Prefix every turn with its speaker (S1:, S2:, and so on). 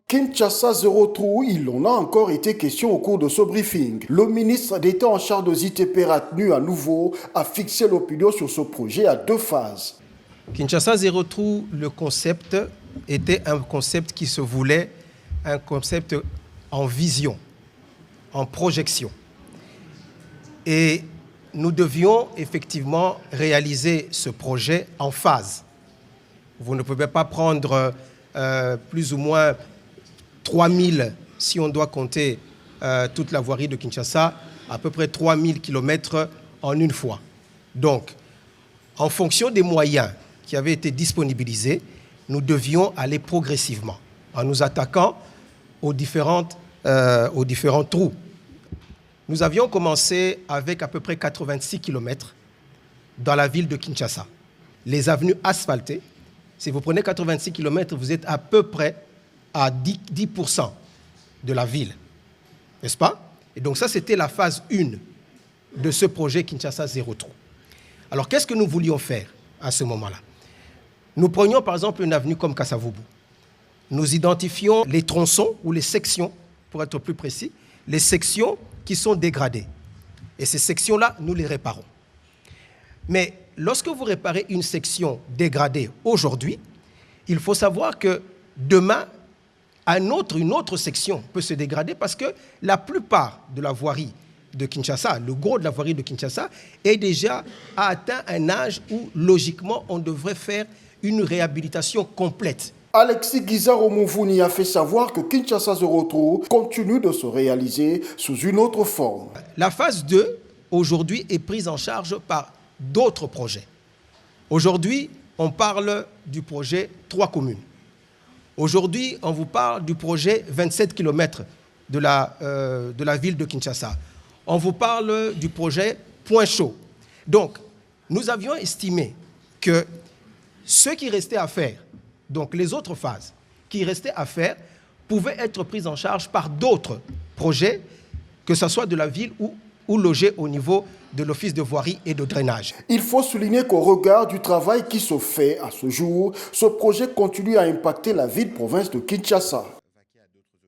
S1: Kinshasa zéro trou, il en a encore été question au cours de ce briefing. Le ministre d'État en charge de ZTP a tenu à nouveau à fixer l'opinion sur ce projet à 2 phases.
S2: Kinshasa zéro trou, le concept était un concept qui se voulait un concept en vision, en projection. Et nous devions effectivement réaliser ce projet en phase. Vous ne pouvez pas prendre plus ou moins 3000, si on doit compter toute la voirie de Kinshasa, à peu près 3000 km en une fois. Donc, en fonction des moyens qui avaient été disponibilisés, nous devions aller progressivement en nous attaquant aux différents trous. Nous avions commencé avec à peu près 86 km dans la ville de Kinshasa. Les avenues asphaltées, si vous prenez 86 km, vous êtes à peu près à 10% de la ville, n'est-ce pas? Et donc ça, c'était la phase 1 de ce projet Kinshasa zéro trou. Alors, qu'est-ce que nous voulions faire à ce moment-là? Nous prenions par exemple une avenue comme Kasavubu. Nous identifions les tronçons ou les sections, pour être plus précis, les sections qui sont dégradées. Et ces sections-là, nous les réparons. Mais lorsque vous réparez une section dégradée aujourd'hui, il faut savoir que demain, une autre section peut se dégrader parce que la plupart de la voirie de Kinshasa, le gros de la voirie de Kinshasa, est déjà atteint un âge où, logiquement, on devrait faire une réhabilitation complète.
S1: Alexis Guizar-Omouvuni a fait savoir que Kinshasa zéro trou continue de se réaliser sous une autre forme.
S2: La phase 2, aujourd'hui, est prise en charge par d'autres projets. Aujourd'hui, on parle du projet 3 communes. Aujourd'hui, on vous parle du projet 27 km de la ville de Kinshasa. On vous parle du projet Point Chaud. Donc, nous avions estimé que ce qui restait à faire, donc les autres phases qui restaient à faire, pouvaient être prises en charge par d'autres projets, que ce soit de la ville ou logés au niveau de l'office de voirie et de drainage.
S1: Il faut souligner qu'au regard du travail qui se fait à ce jour, ce projet continue à impacter la ville-province de Kinshasa.